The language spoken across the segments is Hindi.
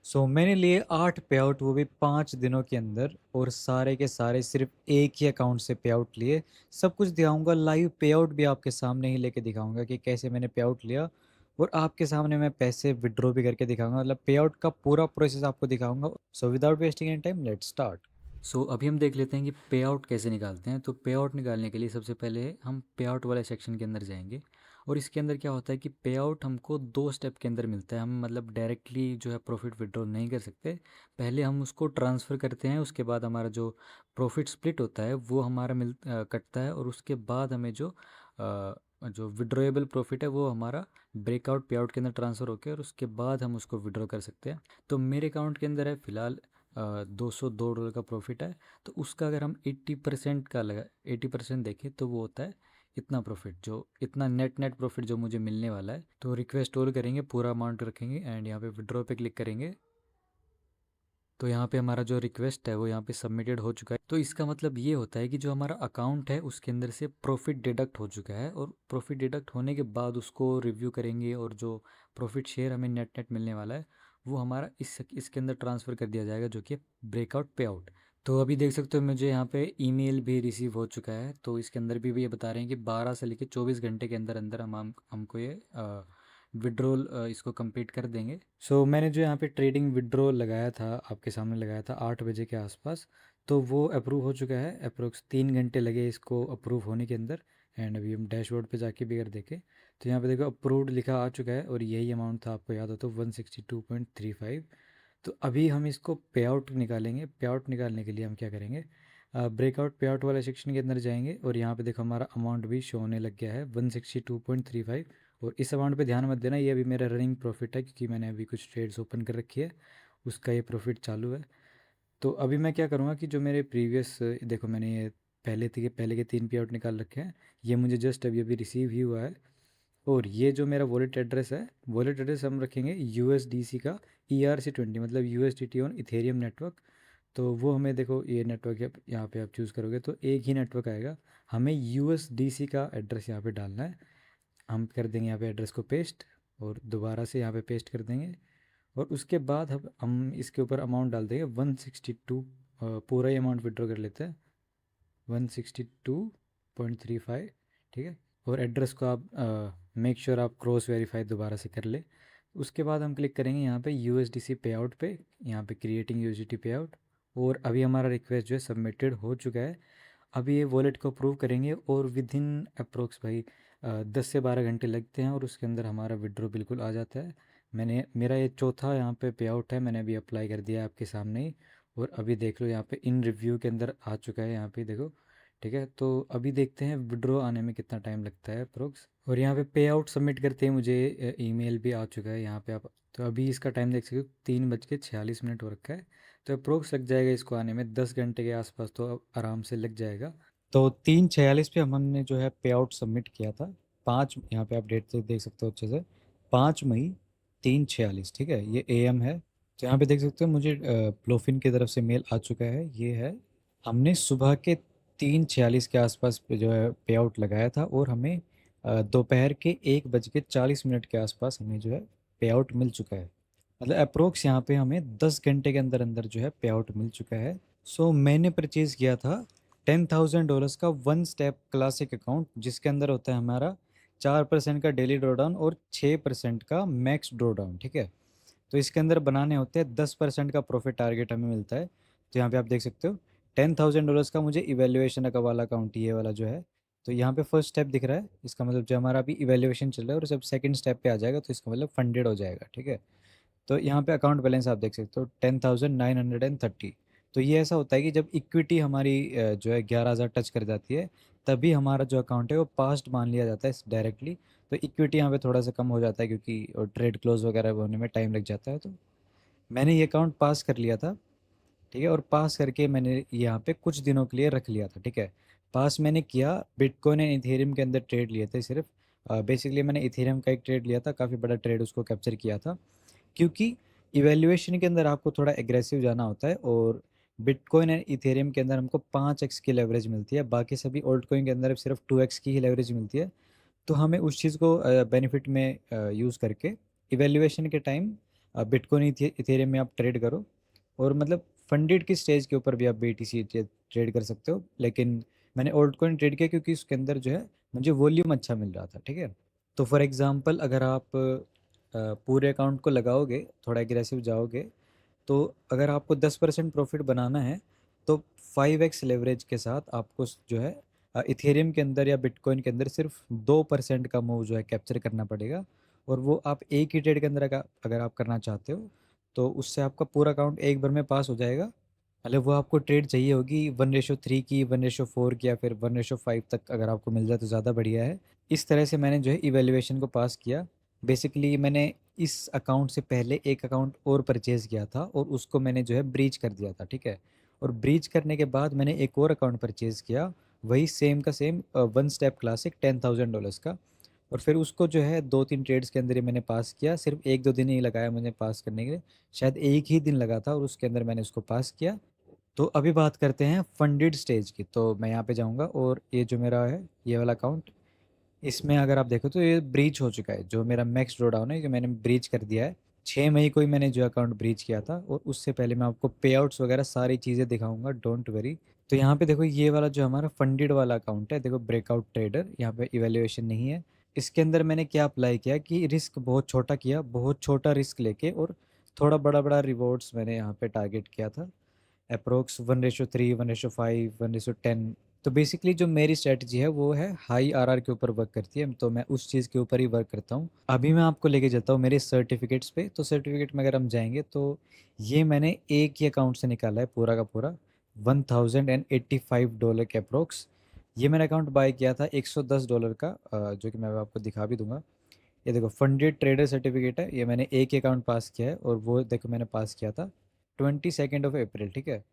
मैंने लिए 8 पे आउट, वो भी 5 दिनों के अंदर, और सारे के सारे सिर्फ एक ही अकाउंट से पे आउट लिए। सब कुछ दिखाऊंगा, लाइव पे आउट भी आपके सामने ही लेके दिखाऊंगा कि कैसे मैंने पे आउट लिया, और आपके सामने मैं पैसे विड्रॉ भी करके दिखाऊंगा, मतलब पे आउट का पूरा प्रोसेस आपको दिखाऊंगा। So without wasting any time, let's start. अभी हम देख लेते हैं कि पे आउट कैसे निकालते हैं। तो पे आउट निकालने के लिए सबसे पहले हम पे आउट वाले सेक्शन के अंदर जाएंगे, और इसके अंदर क्या होता है कि पे आउट हमको 2 स्टेप के अंदर मिलता है। हम मतलब डायरेक्टली जो है प्रॉफिट विड्रॉ नहीं कर सकते, पहले हम उसको ट्रांसफ़र करते हैं, उसके बाद हमारा जो प्रॉफिट स्प्लिट होता है वो हमारा कटता है, और उसके बाद हमें जो विड्रॉएबल प्रॉफिट है वो हमारा ब्रेकआउट पे आउट के अंदर ट्रांसफ़र होकर, और उसके बाद हम उसको विड्रॉ कर सकते हैं। तो मेरे अकाउंट के अंदर है फ़िलहाल $202 का प्रॉफिट है। तो उसका अगर हम 80% का लगा 80% देखें तो वो होता है इतना प्रॉफिट, जो इतना नेट प्रॉफिट जो मुझे मिलने वाला है। तो रिक्वेस्ट ऑल करेंगे, पूरा अमाउंट रखेंगे, एंड यहाँ पे विड्रॉ पे क्लिक करेंगे। तो यहाँ पे हमारा जो रिक्वेस्ट है वो यहाँ पे सबमिटेड हो चुका है। तो इसका मतलब ये होता है कि जो हमारा अकाउंट है उसके अंदर से प्रॉफिट डिडक्ट हो चुका है, और प्रॉफिट डिडक्ट होने के बाद उसको रिव्यू करेंगे, और जो प्रॉफिट शेयर हमें नेट नेट मिलने वाला है वो हमारा इसके अंदर ट्रांसफ़र कर दिया जाएगा, जो कि ब्रेकआउट पे आउट। तो अभी देख सकते हो मुझे यहाँ पे ईमेल भी रिसीव हो चुका है। तो इसके अंदर भी ये बता रहे हैं कि 12 से लेकर 24 घंटे के अंदर अंदर हमको ये विड्रॉल इसको कंप्लीट कर देंगे। मैंने जो यहाँ पे ट्रेडिंग विड्रॉल लगाया था, आपके सामने लगाया था 8 बजे के आसपास, तो वो अप्रूव हो चुका है। अप्रोक्स 3 घंटे लगे इसको अप्रूव होने के अंदर। एंड अभी हम डैशबोर्ड पे जाके भी अगर देखें तो यहाँ पे देखो अप्रूव्ड लिखा आ चुका है, और यही अमाउंट था, आपको याद हो तो 162.35। तो अभी हम इसको पे आउट निकालेंगे। पे आउट निकालने के लिए हम क्या करेंगे, ब्रेकआउट पे आउट वाले सेक्शन के अंदर जाएंगे, और यहाँ पे देखो हमारा अमाउंट भी शो होने लग गया है 162.35। और इस अमाउंट पे ध्यान मत देना, ये अभी मेरा रनिंग प्रॉफिट है, क्योंकि मैंने अभी कुछ ट्रेड्स ओपन कर रखी है, उसका ये प्रॉफिट चालू है। तो अभी मैं क्या करूँगा कि जो मेरे प्रीवियस, देखो मैंने ये पहले के 3 पे आउट निकाल रखे हैं, ये मुझे जस्ट अभी अभी रिसीव ही हुआ है। और ये जो मेरा वॉलेट एड्रेस है, वॉलेट एड्रेस हम रखेंगे यूएसडीसी का ERC20, मतलब यूएसडीटी ऑन इथेरियम नेटवर्क। तो वो हमें देखो, ये नेटवर्क यहाँ पे आप चूज़ करोगे तो एक ही नेटवर्क आएगा। हमें यूएसडीसी का एड्रेस यहाँ पे डालना है। हम कर देंगे यहाँ पे एड्रेस को पेस्ट, और दोबारा से यहाँ पे पेस्ट कर देंगे, और उसके बाद हम इसके ऊपर अमाउंट डाल देंगे 162। पूरा ही अमाउंट विड्रॉ कर लेते हैं, 162.35। ठीक है। और एड्रेस को आप मेक श्योर आप क्रॉस वेरीफाई दोबारा से कर ले। उसके बाद हम क्लिक करेंगे यहाँ पे यूएसडीसी पे आउट पे, यहाँ पे क्रिएटिंग यूएसडीटी पे आउट। और अभी हमारा रिक्वेस्ट जो है सबमिटेड हो चुका है। अभी ये वॉलेट को अप्रूव करेंगे, और विद इन अप्रोक्स भाई 10 से 12 घंटे लगते हैं, और उसके अंदर हमारा विड्रॉ बिल्कुल आ जाता है। मेरा ये चौथा यहाँ पे पे आउट है, मैंने अभी अप्लाई कर दिया है आपके सामने ही। और अभी देख लो यहाँ पे इन रिव्यू के अंदर आ चुका है, यहाँ पे देखो। ठीक है, तो अभी देखते हैं विड्रॉ आने में कितना टाइम लगता है अप्रोक्स। और यहाँ पे पे आउट सबमिट करते ही मुझे ईमेल भी आ चुका है यहाँ पे आप। तो अभी इसका टाइम देख सकते हो, 3:46 हो रखा है। तो अप्रोक्स लग जाएगा इसको आने में 10 घंटे के आसपास, तो अब आराम से लग जाएगा। तो 3:46 पे हमने जो है पे आउट सबमिट किया था। 5, यहाँ पे आप डेट से देख सकते हो अच्छे से, 5 मई, 3:46। ठीक है, ये AM है। तो यहाँ पे देख सकते हो मुझे ब्लोफिन की तरफ से मेल आ चुका है, ये है। हमने सुबह के 3:46 के आसपास पे जो है पे आउट लगाया था, और हमें दोपहर के 1:40 के आसपास हमें जो है पे आउट मिल चुका है। मतलब अप्रोक्स यहाँ पे हमें 10 घंटे के अंदर अंदर जो है पे आउट मिल चुका है। मैंने परचेज़ किया था $10,000 का वन स्टेप क्लासिक अकाउंट, जिसके अंदर होता है हमारा 4% का डेली ड्रॉडाउन और 6% का मैक्स ड्रॉडाउन। ठीक है, तो इसके अंदर बनाने होते हैं 10% का प्रॉफिट टारगेट हमें मिलता है। तो यहाँ पे आप देख सकते हो $10,000 का मुझे इवेल्युएशन का वाला अकाउंट, ये वाला जो है। तो यहाँ पे फर्स्ट स्टेप दिख रहा है, इसका मतलब जो हमारा अभी इवेल्युएशन चल रहा है, और जब सेकंड स्टेप पे आ जाएगा तो इसका मतलब फंडेड हो जाएगा। ठीक है, तो यहाँ पे अकाउंट बैलेंस आप देख सकते हो 10,930। तो ये ऐसा होता है कि जब इक्विटी हमारी जो है 11,000 टच कर जाती है, तभी हमारा जो अकाउंट है वो पास्ट मान लिया जाता है डायरेक्टली। तो इक्विटी यहाँ पे थोड़ा सा कम हो जाता है, क्योंकि ट्रेड क्लोज वगैरह होने में टाइम लग जाता है। तो मैंने ये अकाउंट पास कर लिया था। ठीक है, और पास करके मैंने यहाँ पे कुछ दिनों के लिए रख लिया था। ठीक है, पास मैंने किया, बिटकॉइन एंड इथेरियम के अंदर ट्रेड लिए थे सिर्फ। बेसिकली मैंने इथेरियम का एक ट्रेड लिया था, काफ़ी बड़ा ट्रेड उसको कैप्चर किया था, क्योंकि इवैल्यूएशन के अंदर आपको थोड़ा एग्रेसिव जाना होता है। और बिटकॉइन एंड इथेरियम के अंदर हमको 5x की लेवरेज मिलती है, बाकी सभी ओल्ड कॉइन के अंदर सिर्फ 2x की ही लेवरेज मिलती है। तो हमें उस चीज़ को बेनिफिट में यूज़ करके इवैल्यूएशन के टाइम बिटकॉइन इथेरियम में आप ट्रेड करो, और मतलब फंडेड की स्टेज के ऊपर भी आप BTC ट्रेड कर सकते हो। लेकिन मैंने ओल्ड कॉइन ट्रेड किया क्योंकि उसके अंदर जो है मुझे वॉल्यूम अच्छा मिल रहा था, ठीक है। तो फॉर एग्जांपल अगर आप पूरे अकाउंट को लगाओगे, थोड़ा एग्रेसिव जाओगे, तो अगर आपको 10% प्रॉफिट बनाना है, तो 5x लेवरेज के साथ आपको जो है इथेरियम के अंदर या बिटकॉइन के अंदर सिर्फ 2% का मूव जो है कैप्चर करना पड़ेगा। और वो आप एक ही ट्रेड के अंदर अगर आप करना चाहते हो, तो उससे आपका पूरा अकाउंट एक बार में पास हो जाएगा। मतलब वो आपको ट्रेड चाहिए होगी 1:3 की, 1:4 की, या फिर 1:5 तक अगर आपको मिल जाए तो ज़्यादा बढ़िया है। इस तरह से मैंने जो है इवेल्युएशन को पास किया। बेसिकली मैंने इस अकाउंट से पहले एक अकाउंट और परचेज़ किया था, और उसको मैंने जो है ब्रीच कर दिया था, ठीक है। और ब्रीच करने के बाद मैंने एक और अकाउंट परचेज़ किया, वही सेम का सेम, वन स्टेप क्लासिक $10,000 का। और फिर उसको जो है 2-3 ट्रेड्स के अंदर ही मैंने पास किया, सिर्फ 1-2 दिन ही लगाया मुझे पास करने के लिए। शायद एक ही दिन लगा था और उसके अंदर मैंने उसको पास किया। तो अभी बात करते हैं फंडेड स्टेज की। तो मैं यहाँ पे जाऊँगा, और ये जो मेरा है ये वाला अकाउंट, इसमें अगर आप देखो तो ये ब्रीच हो चुका है। जो मेरा मैक्स ड्रॉडाउन है, जो मैंने ब्रीच कर दिया है 6 मई को ही मैंने जो अकाउंट ब्रीच किया था। और उससे पहले मैं आपको पे आउट्स वगैरह सारी चीज़ें दिखाऊंगा, डोंट वरी। तो यहाँ पे देखो ये वाला जो हमारा फंडेड वाला अकाउंट है, देखो ब्रेकआउट ट्रेडर, यहाँ पे इवेल्युएशन नहीं है। इसके अंदर मैंने क्या अप्लाई किया कि रिस्क बहुत छोटा किया, बहुत छोटा रिस्क लेके, और थोड़ा बड़ा बड़ा रिवॉर्ड्स मैंने यहाँ पे टारगेट किया था। अप्रोक्स 1:3, 1:5, 1:10। तो बेसिकली जो मेरी स्ट्रेटजी है वो है हाई आरआर के ऊपर वर्क करती है, तो मैं उस चीज़ के ऊपर ही वर्क करता हूँ। अभी मैं आपको लेके चलता हूँ मेरे सर्टिफिकेट्स पे। तो सर्टिफिकेट में अगर हम जाएंगे, तो ये मैंने एक ही अकाउंट से निकाला है पूरा का पूरा, $1,085 के अप्रोक्स। ये मैंने अकाउंट बाय किया था $110 का, जो कि मैं आपको दिखा भी दूंगा। ये देखो फंडेड ट्रेडर सर्टिफिकेट है, ये मैंने एक ही अकाउंट पास किया है, और वो देखो मैंने पास किया था 22 अप्रैल, ठीक है।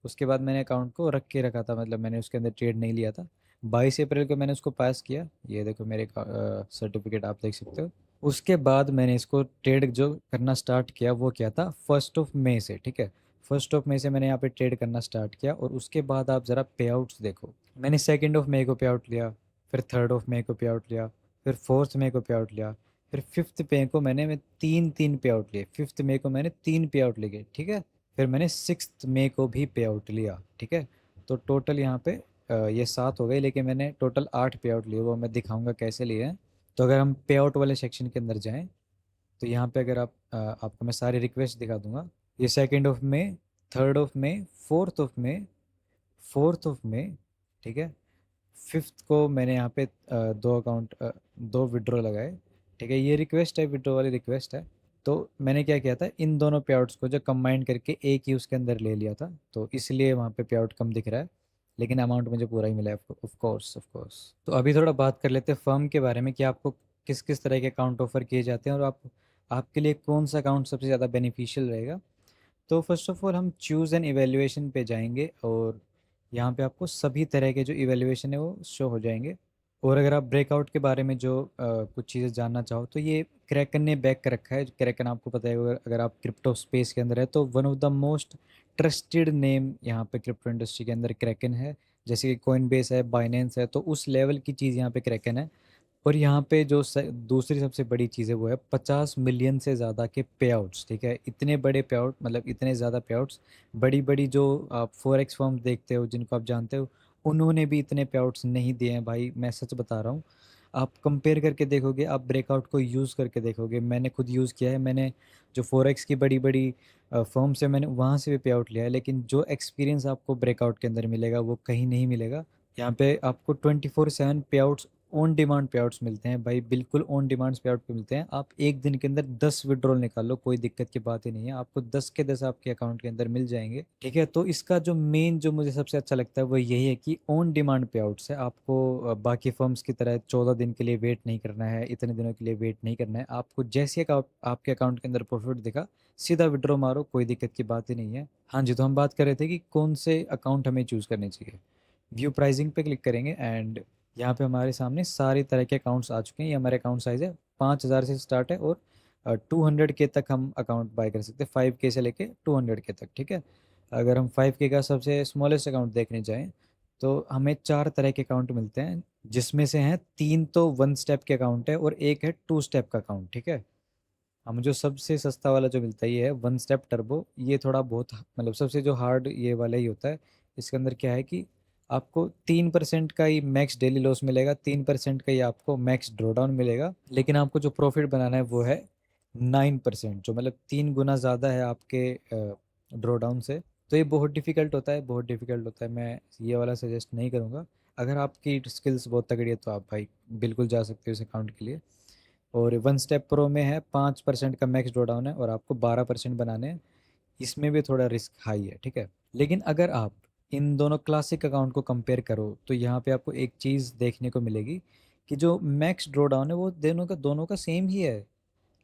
उसके बाद मैंने अकाउंट को रख के रखा था, मतलब मैंने उसके अंदर ट्रेड नहीं लिया था। 22 अप्रैल को मैंने उसको पास किया, ये देखो मेरे सर्टिफिकेट आप देख सकते हो। उसके बाद मैंने इसको ट्रेड जो करना स्टार्ट किया वो किया था 1 मई से, ठीक है। 1 मई से मैंने यहाँ पे ट्रेड करना स्टार्ट किया, और उसके बाद आप ज़रा पे आउट्स देखो। मैंने 2 मई को पे आउट लिया, फिर 3 मई को पे आउट लिया, फिर 4 मई को पे आउट लिया, फिर 5 मई को मैं तीन तीन पे आउट लिए। 5 मई को मैंने 3 पे आउट लिए, ठीक है। फिर मैंने 6 मई को भी पे आउट लिया, ठीक है। तो टोटल यहाँ पे ये 7 हो गए, लेकिन मैंने टोटल 8 पे आउट लिए, वो मैं दिखाऊंगा कैसे लिए हैं। तो अगर हम पे आउट वाले सेक्शन के अंदर जाएं, तो यहाँ पे अगर आपको मैं सारी रिक्वेस्ट दिखा दूंगा। ये 2 मई, 3 मई, 4 मई, 4 मई, ठीक है। 5th को मैंने यहाँ पे दो अकाउंट, दो विड्रॉ लगाए, ठीक है। ये रिक्वेस्ट है, विड्रॉ वाली रिक्वेस्ट है। तो मैंने क्या किया था, इन दोनों पे आउट्स को जो कंबाइन करके एक ही उसके अंदर ले लिया था, तो इसलिए वहाँ पे आउट कम दिख रहा है। लेकिन अमाउंट मुझे पूरा ही मिला है, ऑफ कोर्स, ऑफ कोर्स। तो अभी थोड़ा बात कर लेते हैं फर्म के बारे में, कि आपको किस किस तरह के अकाउंट ऑफर किए जाते हैं, और आपके लिए कौन सा अकाउंट सबसे ज़्यादा बेनिफिशियल रहेगा। तो फर्स्ट ऑफ ऑल हम चूज़ एन इवेल्युएशन पे जाएंगे, और यहाँ पे आपको सभी तरह के जो इवेल्युएशन है वो शो हो जाएंगे। और अगर आप ब्रेकआउट के बारे में जो कुछ चीज़ें जानना चाहो, तो ये क्रैकन ने बैक कर रखा है। क्रैकन आपको पता है, अगर आप क्रिप्टो स्पेस के अंदर है, तो one of the most trusted name यहाँ पे क्रिप्टो इंडस्ट्री के अंदर क्रैकन है। जैसे कि कोइन बेस है, बाइनेंस है, तो उस लेवल की चीज़ यहाँ पे क्रैकन है। और यहाँ पे जो दूसरी सबसे बड़ी चीज़ है वो है 50 मिलियन से ज़्यादा के पे आउट्स, ठीक है। इतने बड़े पे आउट, मतलब इतने ज़्यादा पे आउट्स, बड़ी बड़ी जो आप फॉरेक्स फर्म देखते हो, जिनको आप जानते हो, उन्होंने भी इतने पे आउट्स नहीं दिए हैं भाई, मैं सच बता रहा हूँ। आप कंपेयर करके देखोगे, आप ब्रेकआउट को यूज़ करके देखोगे, मैंने खुद यूज़ किया है। मैंने जो फॉरेक्स की बड़ी बड़ी फर्म से, मैंने वहाँ से भी पे आउट लिया है, लेकिन जो एक्सपीरियंस आपको ब्रेकआउट के अंदर मिलेगा वो कहीं नहीं मिलेगा। यहाँ पे आपको 24/7 पे आउट्स, ऑन डिमांड पे आउट्स मिलते हैं भाई, बिल्कुल ऑन डिमांड पे आउट पे मिलते हैं। आप एक दिन के अंदर 10 विड्रॉल निकाल लो, कोई दिक्कत की बात ही नहीं है, आपको 10 के 10 आपके अकाउंट के अंदर मिल जाएंगे, ठीक है। तो इसका जो मेन, जो मुझे सबसे अच्छा लगता है वो यही है कि ऑन डिमांड पे आउट्स है। आपको बाकी फर्म्स की तरह 14 दिन के लिए वेट नहीं करना है, इतने दिनों के लिए वेट नहीं करना है। आपको जैसे आपके अकाउंट के अंदर प्रॉफिट दिखा, सीधा विड्रॉ मारो, कोई दिक्कत की बात ही नहीं है। हाँ जी, तो हम बात कर रहे थे कि कौन से अकाउंट हमें चूज़ करने चाहिए। व्यू प्राइसिंग पे क्लिक करेंगे, एंड यहाँ पे हमारे सामने सारी तरह के अकाउंट्स आ चुके हैं। ये हमारे अकाउंट साइज़ है 5,000 से स्टार्ट है, और 200 के तक हम अकाउंट बाय कर सकते हैं, 5K से लेके 200 के तक, ठीक है। अगर हम 5K का सबसे स्मॉलेस्ट अकाउंट देखने जाएँ, तो हमें 4 तरह के अकाउंट मिलते हैं, जिसमें से हैं 3 तो 1 स्टेप के अकाउंट है, और एक है 2 स्टेप का अकाउंट, ठीक है। हम जो सबसे सस्ता वाला जो मिलता है ये है वन स्टेप टर्बो। ये थोड़ा बहुत मतलब सबसे जो हार्ड ये वाला ही होता है। इसके अंदर क्या है कि आपको 3% का ही मैक्स डेली लॉस मिलेगा, 3% का ही आपको मैक्स ड्रॉडाउन मिलेगा, लेकिन आपको जो प्रॉफिट बनाना है वो है 9%, जो मतलब 3 गुना ज़्यादा है आपके ड्रॉडाउन से। तो ये बहुत डिफिकल्ट होता है, बहुत डिफिकल्ट होता है। मैं ये वाला सजेस्ट नहीं करूँगा। अगर आपकी स्किल्स बहुत तगड़ी है तो आप भाई बिल्कुल जा सकते हो इस अकाउंट के लिए। और वन स्टेप प्रो में है 5% का मैक्स ड्रॉडाउन है और आपको 12% बनाने हैं। इसमें भी थोड़ा रिस्क हाई है, ठीक है। लेकिन अगर आप इन दोनों क्लासिक अकाउंट को कंपेयर करो तो यहाँ पे आपको एक चीज़ देखने को मिलेगी कि जो मैक्स ड्रॉडाउन है वो दोनों का सेम ही है।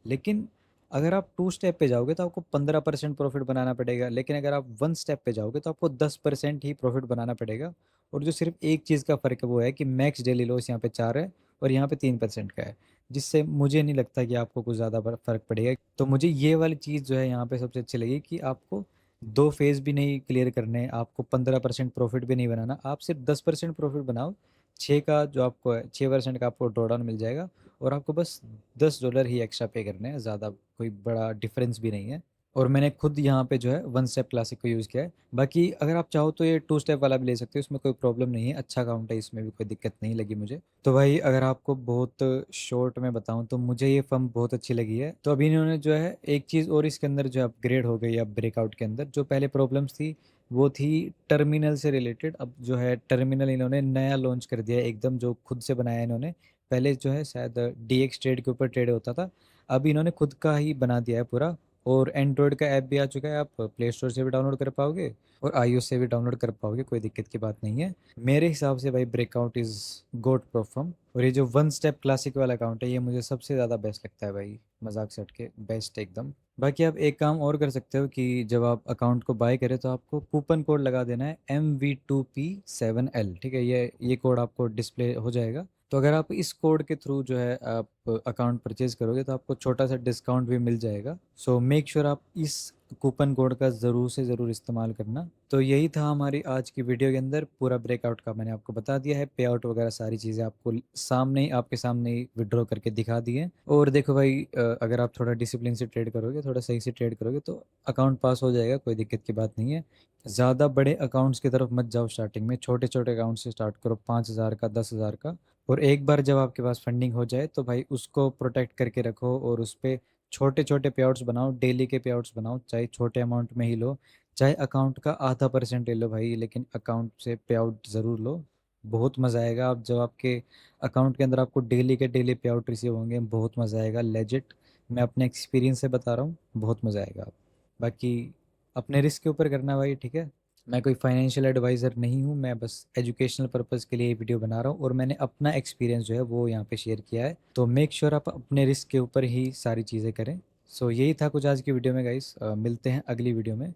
लेकिन अगर आप 2 स्टेप पे जाओगे तो आपको 15% प्रॉफिट बनाना पड़ेगा, लेकिन अगर आप 1 स्टेप पे जाओगे तो आपको 10% ही प्रॉफिट बनाना पड़ेगा। और जो सिर्फ एक चीज़ का फ़र्क है वो है कि मैक्स डेली लॉस यहाँ पे 4 है और यहाँ पे 3% का है, जिससे मुझे नहीं लगता कि आपको कुछ ज़्यादा फ़र्क पड़ेगा। तो मुझे ये वाली चीज़ जो है यहाँ पे सबसे अच्छी लगी कि आपको 2 फेज़ भी नहीं क्लियर करने हैं, आपको 15% प्रॉफिट भी नहीं बनाना, आप सिर्फ 10% प्रॉफिट बनाओ। 6% का आपको ड्रॉडाउन मिल जाएगा और आपको बस $10 ही एक्स्ट्रा पे करने हैं, ज़्यादा कोई बड़ा डिफरेंस भी नहीं है। और मैंने खुद यहाँ पे जो है वन स्टेप क्लासिक को यूज़ किया है। बाकी अगर आप चाहो तो ये 2 स्टेप वाला भी ले सकते हो, इसमें कोई प्रॉब्लम नहीं है, अच्छा अकाउंट है, इसमें भी कोई दिक्कत नहीं लगी मुझे। तो भाई अगर आपको बहुत शॉर्ट में बताऊँ तो मुझे ये फर्म बहुत अच्छी लगी है। तो अभी इन्होंने जो है एक चीज़ और इसके अंदर जो अपग्रेड हो गई है, अब ब्रेकआउट के अंदर जो पहले प्रॉब्लम्स थी वो थी टर्मिनल से रिलेटेड। अब जो है टर्मिनल इन्होंने नया लॉन्च कर दिया है एकदम, जो खुद से बनाया है इन्होंने। पहले जो है शायद DX ट्रेड के ऊपर ट्रेड होता था, अब इन्होंने खुद का ही बना दिया है पूरा। और एंड्रॉयड का ऐप भी आ चुका है, आप प्ले स्टोर से भी डाउनलोड कर पाओगे और iOS से भी डाउनलोड कर पाओगे, कोई दिक्कत की बात नहीं है। मेरे हिसाब से भाई ब्रेकआउट इज़ गोट परफॉर्म। और ये जो वन स्टेप क्लासिक वाला अकाउंट है ये मुझे सबसे ज़्यादा बेस्ट लगता है भाई, मजाक से हट के बेस्ट एकदम। बाकी आप एक काम और कर सकते हो कि जब आप अकाउंट को बाय करें तो आपको कूपन कोड लगा देना है MV2P7L, ठीक है। ये कोड आपको डिस्प्ले हो जाएगा। तो अगर आप इस कोड के थ्रू जो है आप अकाउंट परचेज करोगे तो आपको छोटा सा डिस्काउंट भी मिल जाएगा। सो मेक श्योर आप इस कूपन कोड का ज़रूर से ज़रूर इस्तेमाल करना। तो यही था हमारी आज की वीडियो के अंदर, पूरा ब्रेकआउट का मैंने आपको बता दिया है, पे आउट वगैरह सारी चीज़ें आपको सामने ही आपके सामने ही विड्रॉ करके दिखा दी हैं। और देखो भाई अगर आप थोड़ा डिसिप्लिन से ट्रेड करोगे, थोड़ा सही से ट्रेड करोगे तो अकाउंट पास हो जाएगा, कोई दिक्कत की बात नहीं है। ज़्यादा बड़े अकाउंट्स की तरफ मत जाओ, स्टार्टिंग में छोटे छोटे अकाउंट से स्टार्ट करो, 5,000 का, 10,000 का। और एक बार जब आपके पास फंडिंग हो जाए तो भाई उसको प्रोटेक्ट करके रखो और उस पे छोटे छोटे पे आउट्स बनाओ, डेली के पे आउट्स बनाओ, चाहे छोटे अमाउंट में ही लो, चाहे अकाउंट का आधा परसेंट ले लो भाई, लेकिन अकाउंट से पे आउट ज़रूर लो। बहुत मज़ा आएगा आप जब आपके अकाउंट के अंदर आपको डेली के डेली पे आउट रिसीव होंगे, बहुत मज़ा आएगा लेजिट। मैं अपने एक्सपीरियंस से बता रहा हूँ, बहुत मज़ा आएगा। बाकी अपने रिस्क के ऊपर करना भाई, ठीक है। मैं कोई फाइनेंशियल एडवाइज़र नहीं हूँ, मैं बस एजुकेशनल पर्पज़ के लिए ये वीडियो बना रहा हूँ और मैंने अपना एक्सपीरियंस जो है वो यहाँ पे शेयर किया है। तो मेक श्योर आप अपने रिस्क के ऊपर ही सारी चीज़ें करें। सो यही था कुछ आज की वीडियो में गाइस, मिलते हैं अगली वीडियो में।